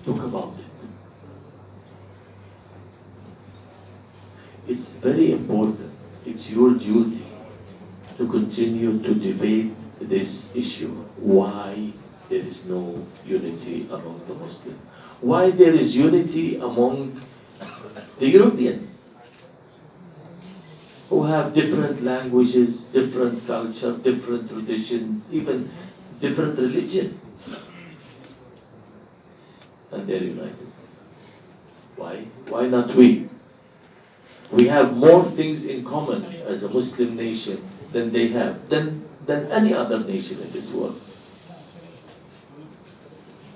Talk about it. It's very important. It's your duty to continue to debate this issue. Why there is no unity among the Muslims? Why there is unity among the European, who have different languages, different culture, different tradition, even different religion, and they're united. Why? Why not we? We have more things in common as a Muslim nation than they have, than any other nation in this world.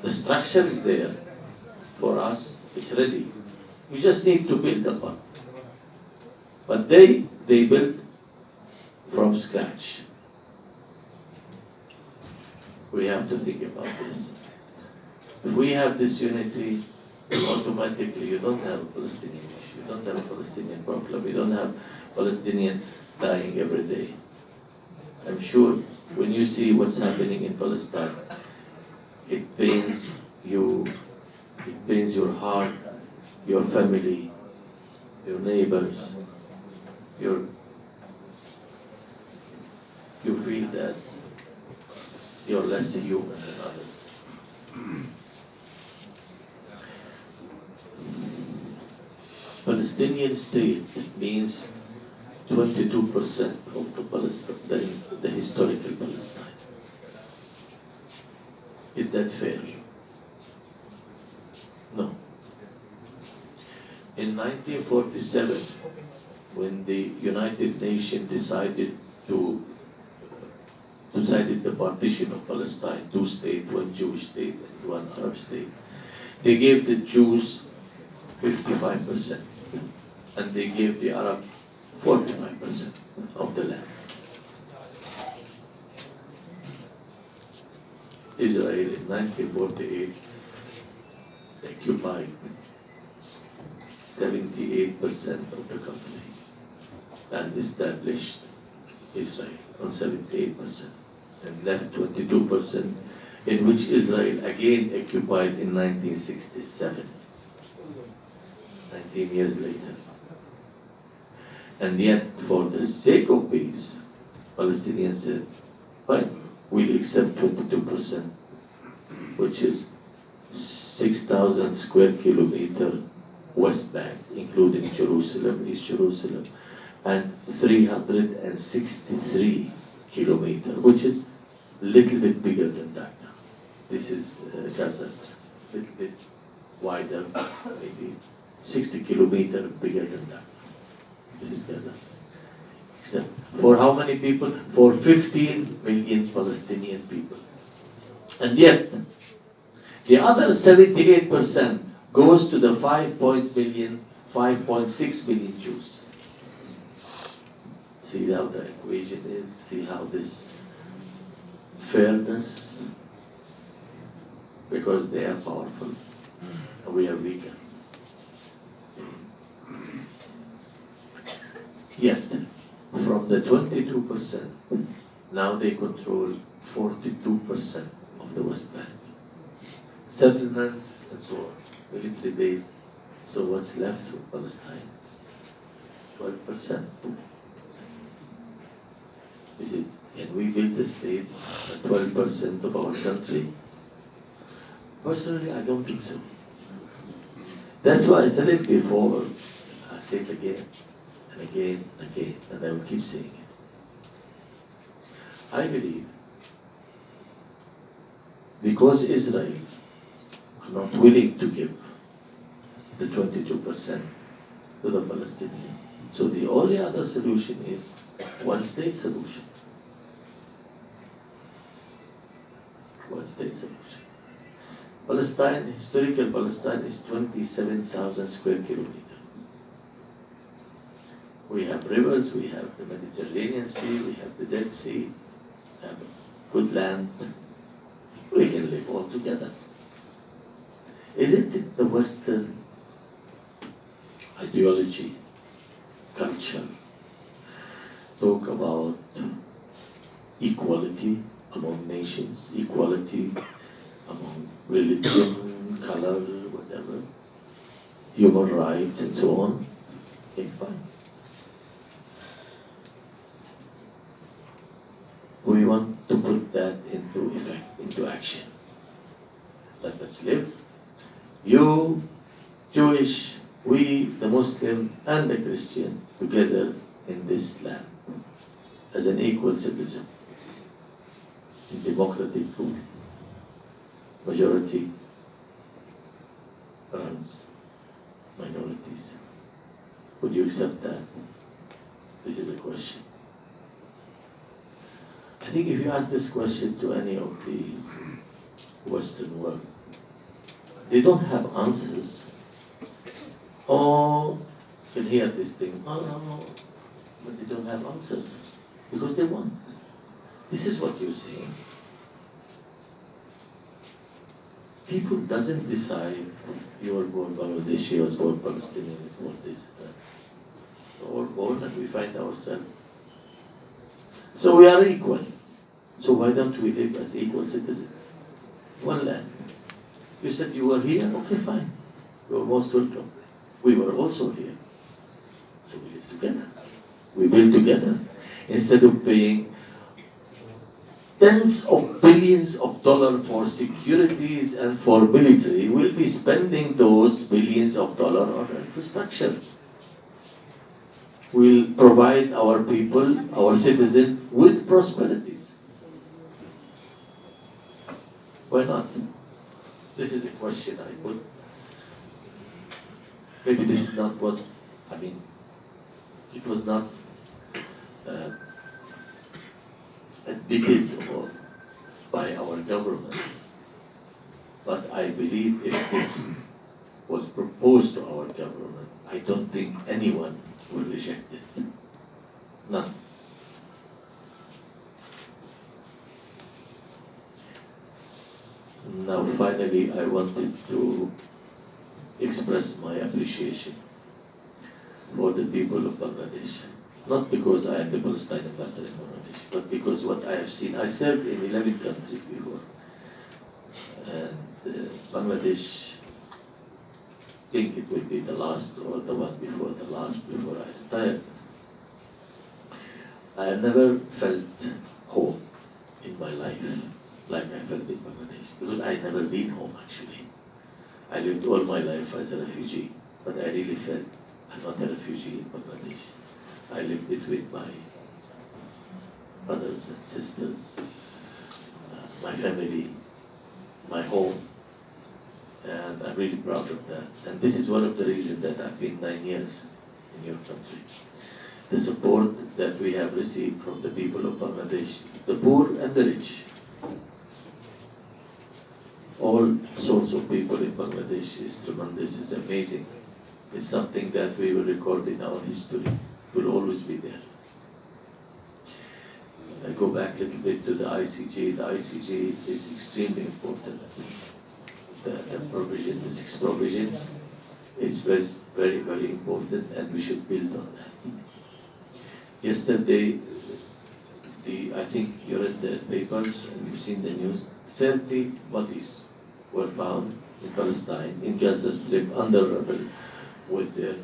The structure is there for us, it's ready. We just need to build upon. But they built from scratch. We have to think about this. If we have this unity, automatically you don't have a Palestinian issue, you don't have a Palestinian problem, you don't have Palestinians dying every day. I'm sure when you see what's happening in Palestine, it pains you, it pains your heart, your family, your neighbors, you feel that you're less human than others. Palestinian state means 22% of the Palestine, the historical Palestine. Is that fair? No. In 1947, when the United Nations decided the partition of Palestine, 2 states, 1 Jewish state and 1 Arab state, they gave the Jews 55%, and they gave the Arab 45% of the land. Israel in 1948 occupied 78% of the country and established Israel on 78% and left 22%, in which Israel again occupied in 1967, 19 years later. And yet, for the sake of peace, Palestinians said, fine, we'll accept 22%, which is 6,000 square kilometer West Bank, including Jerusalem, East Jerusalem, and 363 kilometer, which is a little bit bigger than that now. This is Gaza Strip, a little bit wider, maybe 60 kilometer bigger than that. This is Gaza. Except for how many people? For 15 million Palestinian people. And yet, the other 78% goes to the 5.6 million Jews. See how the equation is? See how this fairness? Because they are powerful and we are weaker. Yet, from the 22%, now they control 42% of the West Bank. Settlements and so on, military base. So what's left for Palestine? 12%. Is it, can we build a state at 12% of our country? Personally, I don't think so. That's why I said it before. I'll say it again and again and again, and I will keep saying it. I believe because Israel are not willing to give the 22% to the Palestinians, so the only other solution is one-state solution. One-state solution. Palestine, historical Palestine is 27,000 square kilometers. We have rivers, we have the Mediterranean Sea, we have the Dead Sea, we have good land. We can live all together. Isn't it the Western ideology, culture, talk about equality among nations, equality among religion, color, whatever, human rights and so on, okay, fine. We want to put that into effect, into action. Let us live. You, Jewish, we, the Muslim and the Christian, together in this land as an equal citizen in democratic rule. Majority runs minorities. Would you accept that? This is the question. I think if you ask this question to any of the Western world, they don't have answers. Oh, you can hear this thing, oh, but they don't have answers because they want. This is what you're saying. People doesn't decide you were born Bangladeshi, you was born Palestinian, you was born this, that. We're all born and we find ourselves. So we are equal. So why don't we live as equal citizens? One land. You said you were here, okay, fine. You are most welcome. We were also here. So we live together. We build together. Instead of paying tens of billions of dollars for securities and for military, we'll be spending those billions of dollars on infrastructure. We'll provide our people, our citizens, with prosperities. Why not? This is the question I put. Maybe this is not what, it was not admitted by our government. But I believe if this was proposed to our government, I don't think anyone will reject it. None. Now finally I wanted to express my appreciation for the people of Bangladesh. Not because I am the Palestine ambassador in Bangladesh, but because what I have seen. I served in 11 countries before. And Bangladesh, I think it will be the last or the one before the last before I retired. I have never felt home in my life like I felt in Bangladesh, because I had never been home actually. I lived all my life as a refugee, but I really felt I'm not a refugee in Bangladesh. I live between my brothers and sisters, my family, my home, and I'm really proud of that. And this is one of the reasons that I've been 9 years in your country. The support that we have received from the people of Bangladesh, the poor and the rich, all sorts of people in Bangladesh is tremendous, is amazing. It's something that we will record in our history. It will always be there. I go back a little bit to the ICJ. The ICJ is extremely important. The provision, the 6 provisions, is very, very important, and we should build on that. Yesterday, I think you read the papers and you've seen the news, 30 bodies were found in Palestine, in Gaza Strip, under rubble, with their,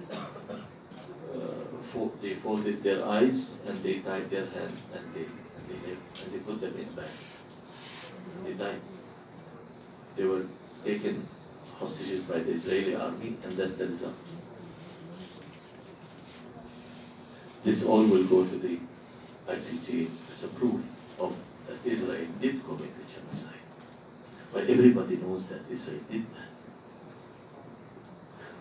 they folded their eyes and they tied their hands and they put them in bag. They died. They were taken hostages by the Israeli army, and that's the result. This all will go to the ICJ as a proof of that Israel did commit a genocide. But everybody knows that Israel did that.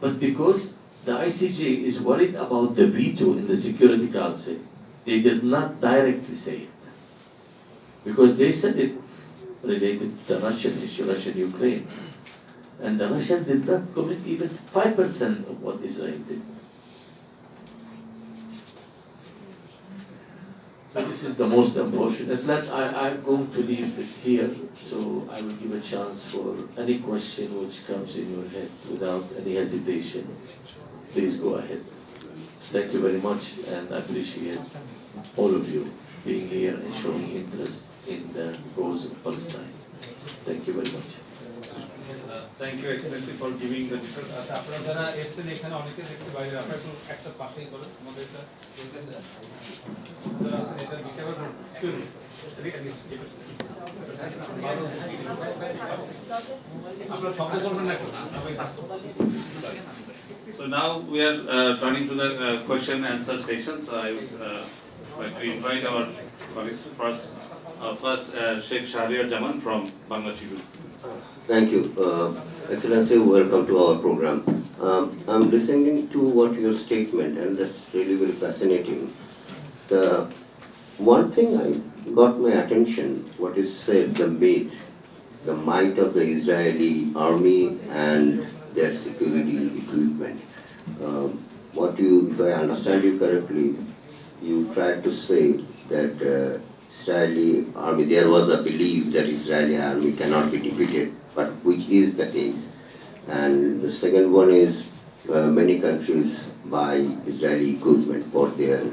But because the ICJ is worried about the veto in the Security Council, they did not directly say it. Because they said it related to the Russian issue, Russian-Ukraine. And the Russians did not commit even 5% of what Israel did. So this is the most unfortunate. I'm going to leave it here, so I will give a chance for any question which comes in your head without any hesitation. Please go ahead. Thank you very much, and I appreciate all of you being here and showing interest in the cause of Palestine. Thank you very much. Thank you, Excellency, for giving the details. আপনারা যারা এসেছেন এখানে অনেকে দেখতে বাইরে আপনারা একটু একটা পাশেই করেন আমাদের এটা যারা আছেন এটা দিতে পারবেন আপনারা শব্দ করবেন না So now we are turning to the question and answer session. So I would like to invite our colleagues first. First, Sheikh Shahriar Jaman from Bangladesh. Thank you. Excellency, welcome to our program. I'm listening to what your statement, and that's really very fascinating. The one thing I got my attention, what you said, the might of the Israeli army and their security equipment. If I understand you correctly, you tried to say that Israeli army, there was a belief that Israeli army cannot be defeated, but which is the case. And the second one is many countries buy Israeli equipment for their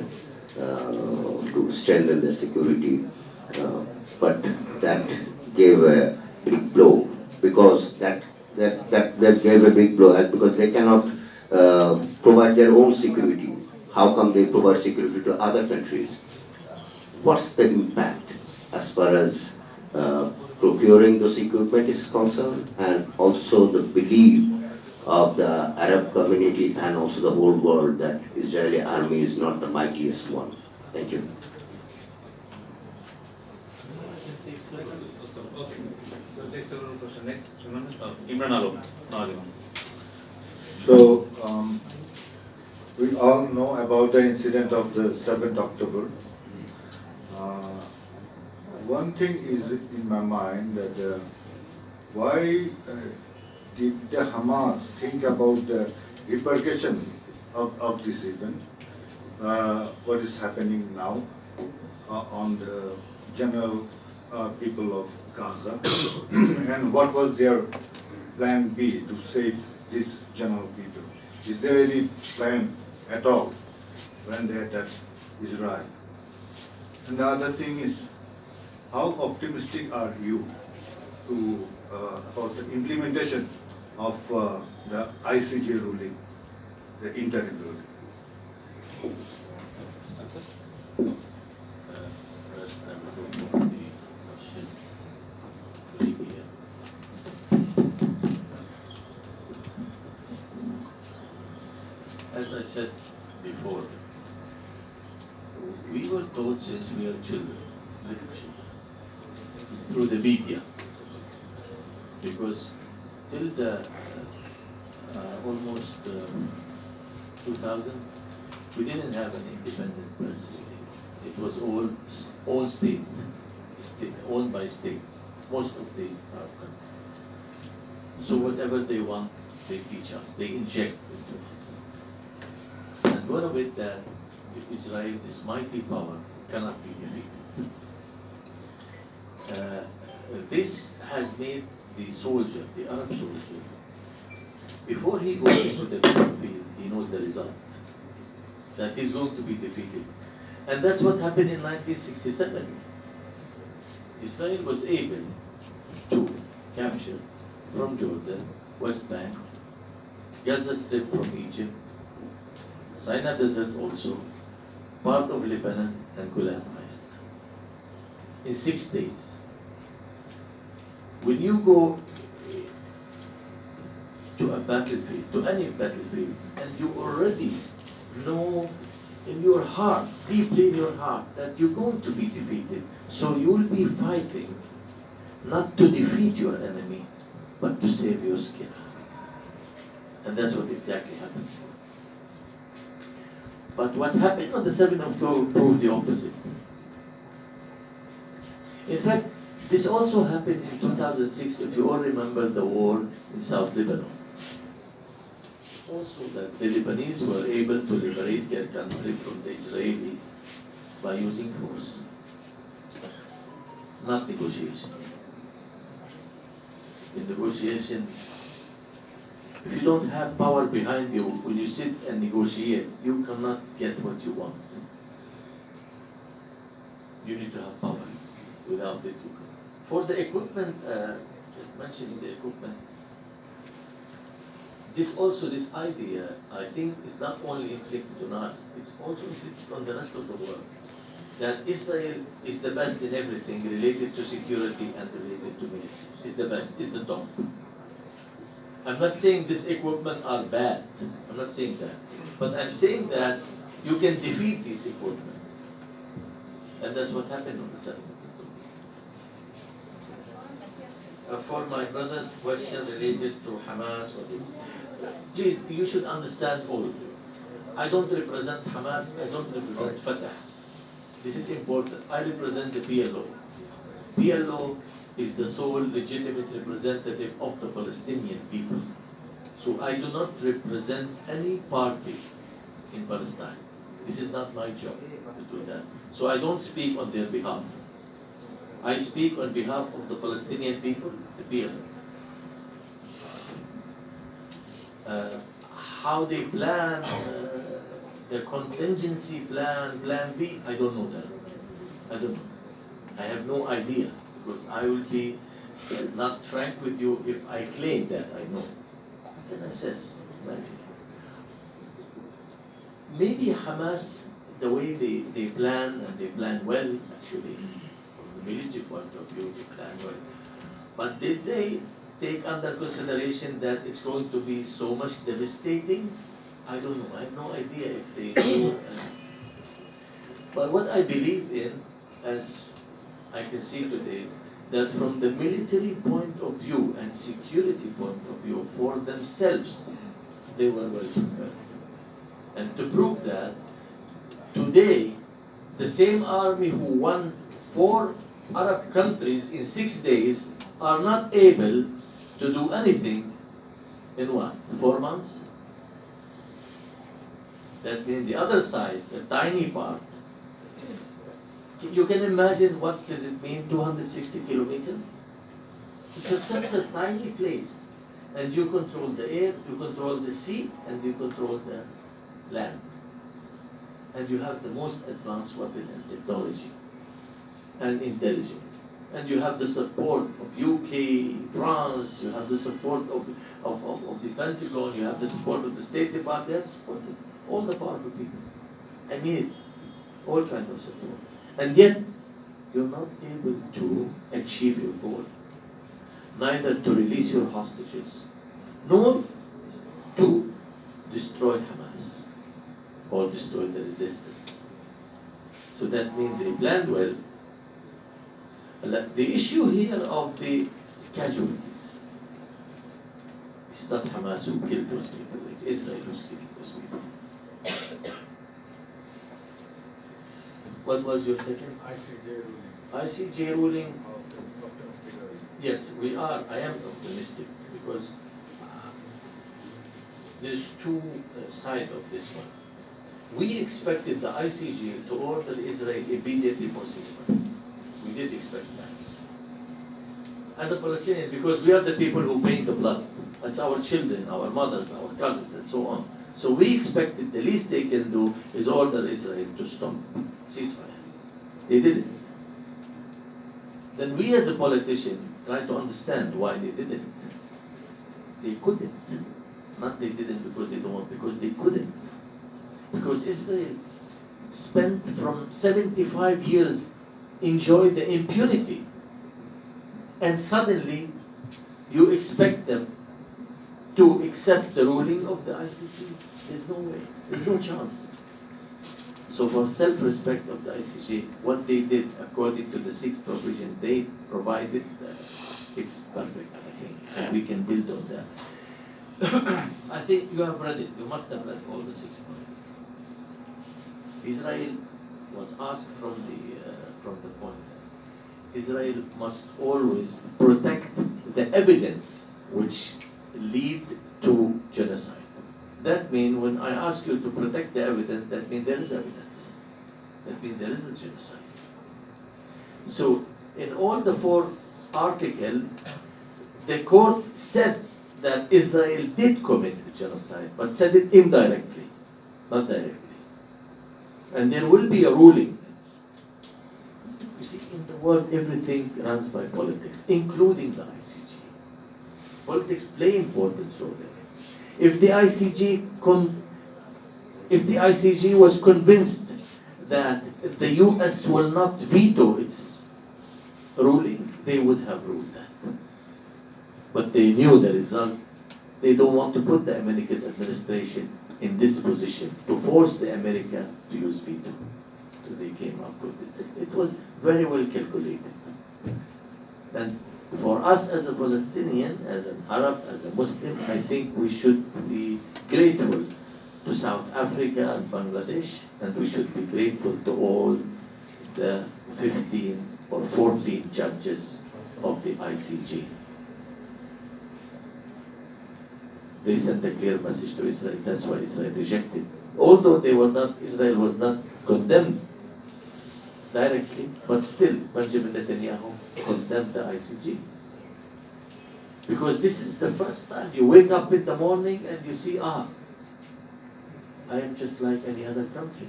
to strengthen their security, but that gave a big blow because that gave a big blow because they cannot provide their own security. How come they provide security to other countries? What's the impact as far as procuring those equipment is concerned, and also the belief of the Arab community and also the whole world that Israeli army is not the mightiest one? Thank you. Okay. So take several questions. Next, Imran Alom. So, we all know about the incident of the 7th October. One thing is in my mind that why did the Hamas think about the repercussion of this event, what is happening now on the general people of Gaza, and what was their plan B to save these general people? Is there any plan at all when they attacked Israel? And the other thing is, how optimistic are you to about the implementation of the ICJ ruling, the interim ruling? First, I will go for the question to Libya. As I said before, we were taught since we are children, little children, through the media, because till the almost 2000, we didn't have an independent press really. It was all state, owned by states, most of the Arab countries. So whatever they want, they teach us, they inject into us. And one of it that Israel, this mighty power, cannot be defeated. This has made the soldier, the Arab soldier, before he goes into the battlefield, he knows the result, that he's going to be defeated. And that's what happened in 1967. Israel was able to capture from Jordan, West Bank, Gaza Strip from Egypt, Sinai Desert also, part of Lebanon and Golan Heights in 6 days. When you go to a battlefield, to any battlefield, and you already know in your heart, deeply in your heart, that you're going to be defeated, so you'll be fighting not to defeat your enemy, but to save your skin. And that's what exactly happened. But what happened on the 7th of October proved the opposite. In fact, this also happened in 2006, if you all remember the war in South Lebanon. Also that the Lebanese were able to liberate their country from the Israeli by using force, not negotiation. In negotiation, if you don't have power behind you, when you sit and negotiate, you cannot get what you want. You need to have power. Without it, you cannot. For the equipment, just mentioning the equipment, this idea, I think, is not only inflicted on us, it's also inflicted on the rest of the world. That Israel is the best in everything related to security and related to military. Is the best, is the top. I'm not saying this equipment are bad. I'm not saying that. But I'm saying that you can defeat this equipment. And that's what happened on the 7th. For my brother's question related to Hamas, please, you should understand all of you. I don't represent Hamas, I don't represent Fatah. This is important. I represent the PLO. PLO is the sole legitimate representative of the Palestinian people. So I do not represent any party in Palestine. This is not my job to do that. So I don't speak on their behalf. I speak on behalf of the Palestinian people, the PLO. How they plan, the contingency plan, plan B, I don't know that. I don't know. I have no idea, because I will be not frank with you if I claim that I know. I can assess. Maybe Hamas, the way they plan, and they plan well, actually, from the military point of view, they plan well. But did they take under consideration that it's going to be so much devastating? I don't know. I have no idea if they do. But what I believe in, as I can see today, that from the military point of view and security point of view, for themselves, they were well prepared. And to prove that, today, the same army who won 4 Arab countries in 6 days are not able to do anything in what? 4 months? That means the other side, the tiny part, you can imagine what does it mean, 260 kilometers? It's such a tiny place. And you control the air, you control the sea, and you control the land. And you have the most advanced weapon and technology and intelligence. And you have the support of UK, France, you have the support of the Pentagon, you have the support of the State Department, they have supported all the powerful people. I mean, all kinds of support. And yet, you're not able to achieve your goal. Neither to release your hostages, nor to destroy Hamas, or destroy the resistance. So that means they planned well. The issue here of the casualties, it's not Hamas who killed those people, it's Israel who's killing those people. What was your second? ICJ ruling. Yes, we are. I am optimistic because there's two sides of this one. We expected the ICJ to order Israel immediately for ceasefire. We did expect that. As a Palestinian, because we are the people who pay the blood. That's our children, our mothers, our cousins, and so on. So we expected the least they can do is order Israel to stop ceasefire. They didn't. Then we as a politician try to understand why they didn't. They couldn't. Not they didn't because they don't want, because they couldn't. Because Israel spent from 75 years enjoy the impunity, and suddenly you expect them to accept the ruling of the ICJ. There's no way. There's no chance. So for self-respect of the ICJ, what they did according to the 6th provision they provided, it's perfect, I think. And we can build on that. I think you have read it. You must have read all the 6 provisions. Israel was asked from the point that Israel must always protect the evidence which lead to genocide. That means when I ask you to protect the evidence, that means there is evidence. That means there is a genocide. So in all the 4 articles, the court said that Israel did commit the genocide, but said it indirectly, not directly. And there will be a ruling. You see, in the world, everything runs by politics, including the ICJ. Politics play important role there. If the ICG was convinced that the US will not veto its ruling, they would have ruled that. But they knew the result. They don't want to put the American administration in this position to force the America to use veto. So they came up with this. It was very well calculated. And for us as a Palestinian, as an Arab, as a Muslim, I think we should be grateful to South Africa and Bangladesh, and we should be grateful to all the 15 or 14 judges of the ICJ. They sent a clear message to Israel. That's why Israel rejected. Although Israel was not condemned directly, but still Benjamin Netanyahu condemned the ICJ. Because this is the first time you wake up in the morning and you see, I am just like any other country.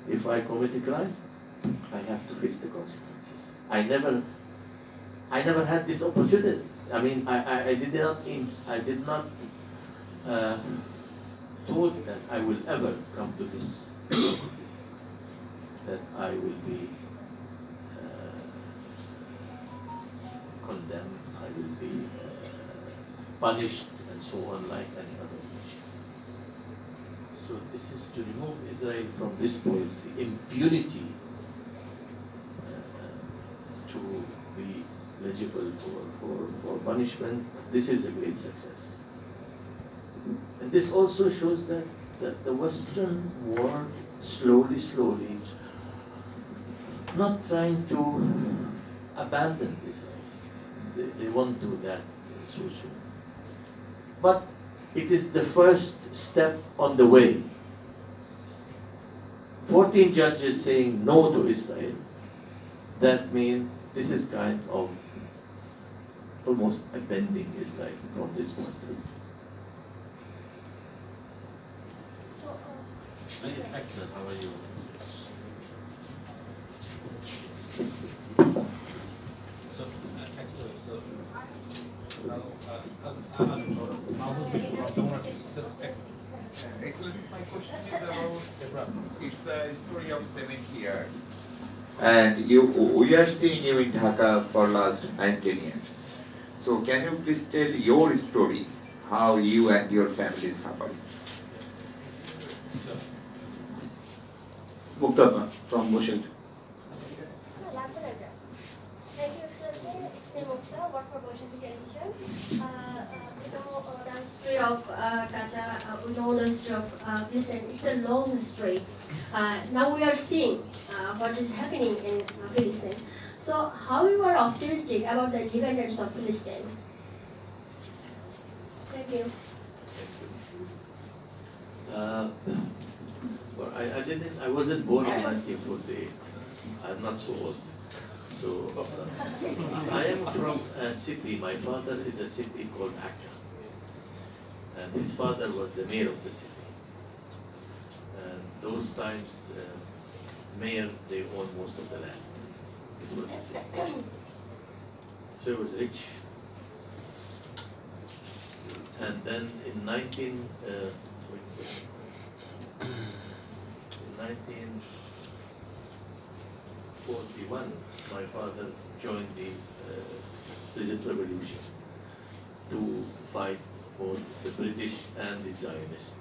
If I commit a crime, I have to face the consequences. I never had this opportunity. I mean, I did not thought that I will ever come to this, that I will be condemned, I will be punished, and so on, like any other nation. So this is to remove Israel from this policy, impunity, to be eligible for punishment. This is a great success. And this also shows that the Western world slowly, not trying to abandon Israel. They won't do that so soon. But it is the first step on the way. 14 judges saying no to Israel. That means this is kind of almost abandoning Israel from this point of view. Excellent. How are you? Excellency, my question is about, it's a story of 7 years. And we are seeing you in Dhaka for last 19 years. So can you please tell your story, how you and your family suffered? Muktaba from Washington. Thank you, Excellency. It's Mukta, work for Washington Television. We know the history of Gaza, we know the history of Palestine. It's a long history. Now we are seeing what is happening in Palestine. So how you are optimistic about the independence of Palestine? Thank you. Well, I wasn't born in 1948. I'm not so old. So I am from a city. My father is a city called Akka, and his father was the mayor of the city. And those times, mayor, they owned most of the land. This was the system. So it was rich. And then in 1941, my father joined the Religious Revolution to fight for the British and the Zionists.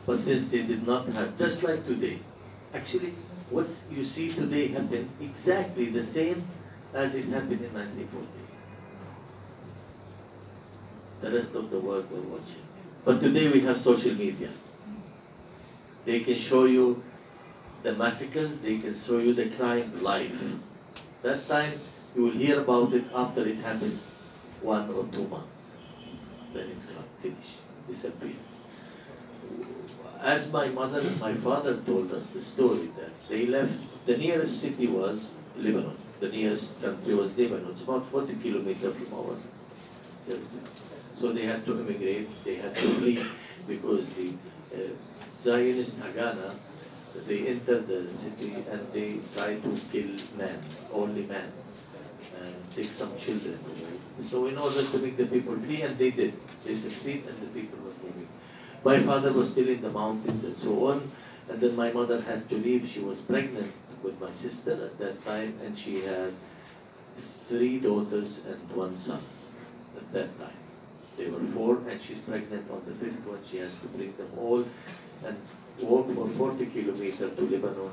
But since they did not have, just like today, actually what you see today happened exactly the same as it happened in 1940. The rest of the world were watching. But today we have social media. They can show you the massacres, they can show you the crime live. That time you will hear about it after it happened 1 or 2 months. Then it's gone, finished, disappeared. As my mother and my father told us the story that they left, the nearest city was Lebanon. The nearest country was Lebanon. It's about 40 kilometers from our territory. So they had to immigrate, they had to flee because the Zionist Haganah, they entered the city and they tried to kill men, only men, and take some children away. So in order to make the people flee, and they did, they succeed, and the people were moving. My father was still in the mountains and so on, and then my mother had to leave. She was pregnant with my sister at that time, and she had 3 daughters and 1 son at that time. They were 4, and she's pregnant on the 5th one. She has to bring them all and walk for 40 kilometers to Lebanon,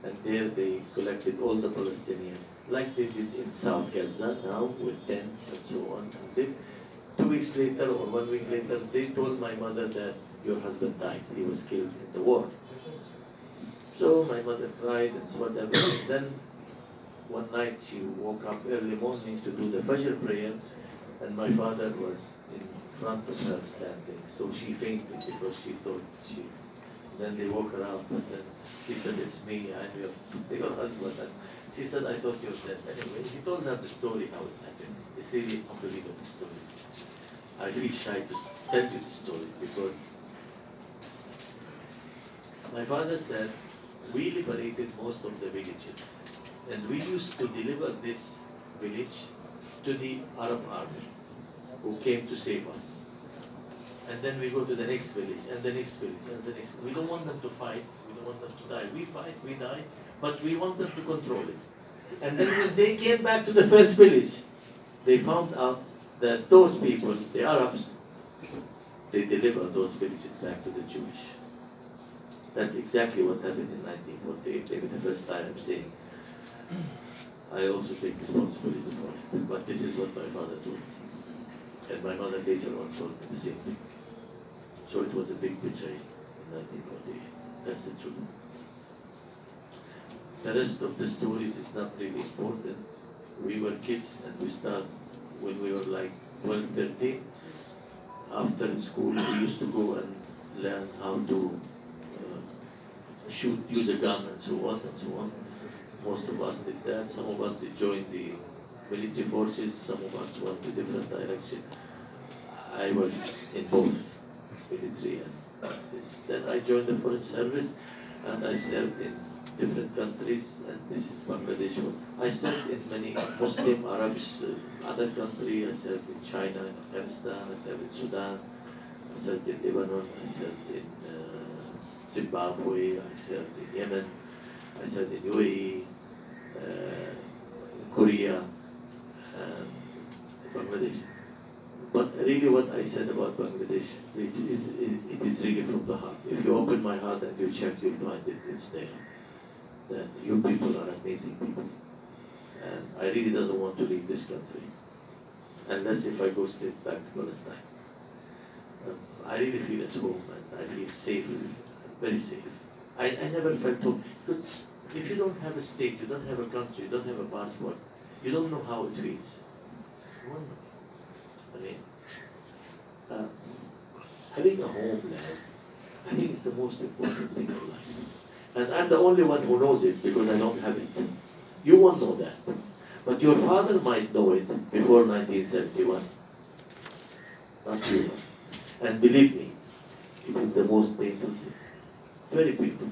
and there they collected all the Palestinians, like they did in South Gaza now with tents and so on. And they, 2 weeks later or 1 week later, they told my mother that your husband died. He was killed in the war. So my mother cried and whatever. And then one night she woke up early morning to do the Fajr prayer, and my father was in front of her standing. So she fainted because she thought she's. Then they woke her up, and then she said, "It's me, I'm your husband." And she said, "I thought you were dead." Anyway, he told her the story how it happened. It's really unbelievable story. I feel shy to tell you the story because my father said, we liberated most of the villages, and we used to deliver this village to the Arab army who came to save us. And then we go to the next village, and the next village, and the next. We don't want them to fight, we don't want them to die. We fight, we die, but we want them to control it. And then when they came back to the first village, they found out that those people, the Arabs, they delivered those villages back to the Jewish. That's exactly what happened in 1948, maybe the first time I'm saying. I also take responsibility for it, but this is what my father told me. And my mother later on told me the same thing. So it was a big betrayal in 1948. That's the truth. The rest of the stories is not really important. We were kids, and we started when we were like 12, 13. After school, we used to go and learn how to shoot, use a gun, and so on and so on. Most of us did that. Some of us did join the military forces. Some of us went to different direction. I was in both military and this. Then I joined the foreign service, and I served in different countries. And this is Bangladesh. I served in many Muslim, Arabs, other countries. I served in China, in Afghanistan. I served in Sudan. I served in Lebanon. I served in Zimbabwe. I served in Yemen. I served in UAE, Korea, and Bangladesh. But really what I said about Bangladesh, it is really from the heart. If you open my heart and you check, you'll find it, it's there. That you people are amazing people. And I really doesn't want to leave this country, unless if I go straight back to Palestine. I really feel at home, and I feel safe, very safe. I never felt home. Because if you don't have a state, you don't have a country, you don't have a passport, you don't know how it feels. You won't know. I mean, having a homeland, I think is the most important thing in life. And I'm the only one who knows it because I don't have it. You won't know that. But your father might know it before 1971. Not you. And believe me, it is the most painful thing. Very painful.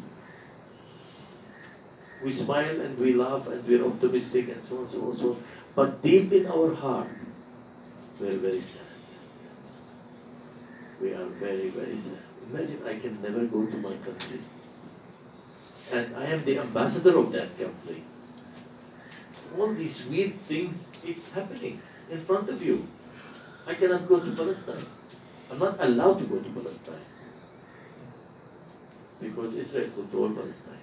We smile and we laugh and we're optimistic and so on, so on, so on. But deep in our heart, we're very sad. We are very, very sad. Imagine I can never go to my country. And I am the ambassador of that country. All these weird things, it's happening in front of you. I cannot go to Palestine. I'm not allowed to go to Palestine. Because Israel controls Palestine.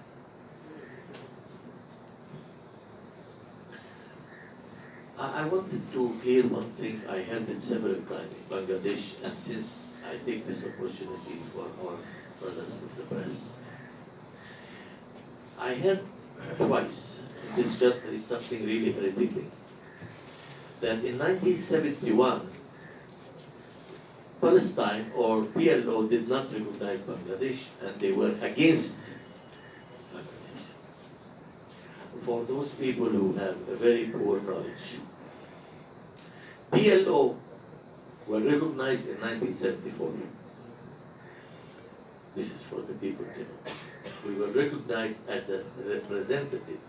I wanted to hear one thing. I heard it several times in Bangladesh, and since I take this opportunity for our brothers of the press, I heard twice in this country something really ridiculous. That in 1971, Palestine or PLO did not recognize Bangladesh, and they were against Bangladesh. For those people who have a very poor knowledge, PLO were recognized in 1974. This is for the people to know. We were recognized as a representative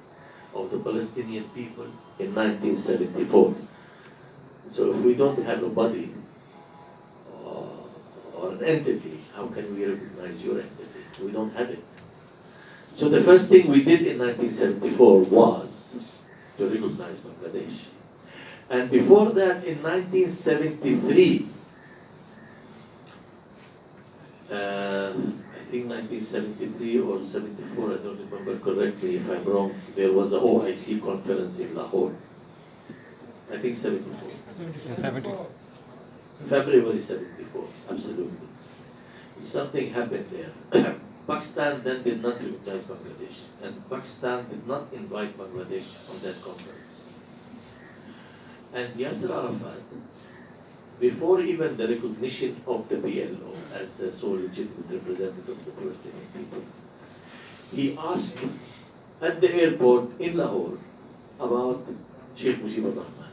of the Palestinian people in 1974. So if we don't have a body or an entity, how can we recognize your entity? We don't have it. So the first thing we did in 1974 was to recognize Bangladesh. And before that, in 1973, I think 1973 or 74, I don't remember correctly. If I'm wrong, there was a OIC conference in Lahore. I think 74. 74. February 74, absolutely. Something happened there. Pakistan then did not recognize Bangladesh, and Pakistan did not invite Bangladesh on that conference. And Yasser Arafat, before even the recognition of the PLO as the sole legitimate representative of the Palestinian people, he asked at the airport in Lahore about Sheikh Mujib al-Rahman,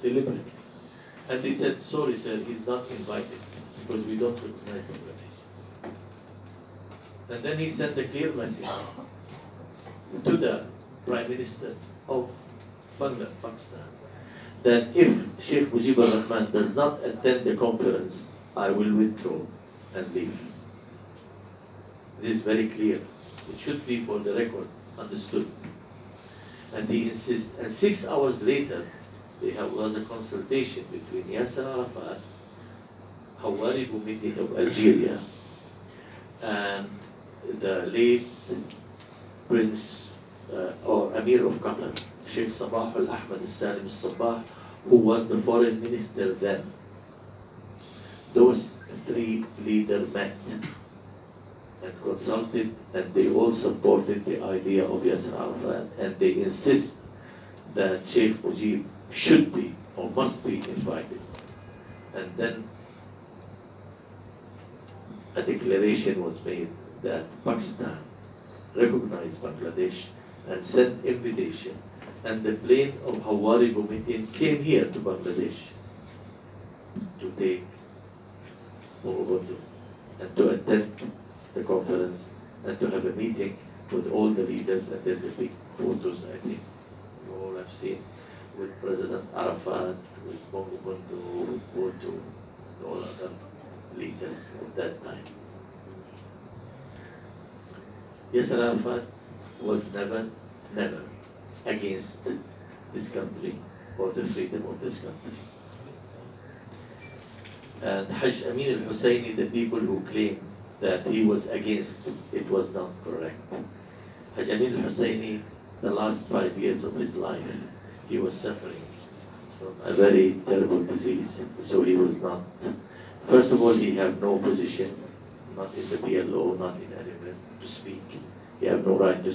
deliberately. And they said, sorry sir, he's not invited because we don't recognize Bangladesh. And then he sent a clear message to the Prime Minister of Pakistan that if Sheikh Mujib al-Rahman does not attend the conference, I will withdraw and leave. It is very clear. It should be for the record understood. And he insists. And 6 hours later, there was a consultation between Yasser Arafat, Hawari Boumediene of Algeria, and the late Prince or Amir of Qatar, Sheikh Sabah al-Ahmad al-Salim al-Sabah, who was the foreign minister then. Those 3 leaders met and consulted, and they all supported the idea of Yasser Arafat, and they insist that Sheikh Mujib should be or must be invited. And then a declaration was made that Pakistan recognized Bangladesh and sent invitation, and the plane of Hawari Boumediene came here to Bangladesh to take Ubuntu and to attend the conference and to have a meeting with all the leaders. And there's a big photos, I think you all have seen, with President Arafat, with Ubuntu, with Ubuntu, and all other leaders of that time. Yasser Arafat was never against this country or the freedom of this country. And H.E.Mr. al-Husseini, the people who claim that he was against, it was not correct. H.E.Mr. al-Husseini, the last 5 years of his life, he was suffering from a very terrible disease. So he was not, first of all, he had no position, not in the PLO, not in anywhere to speak. He had no right to speak.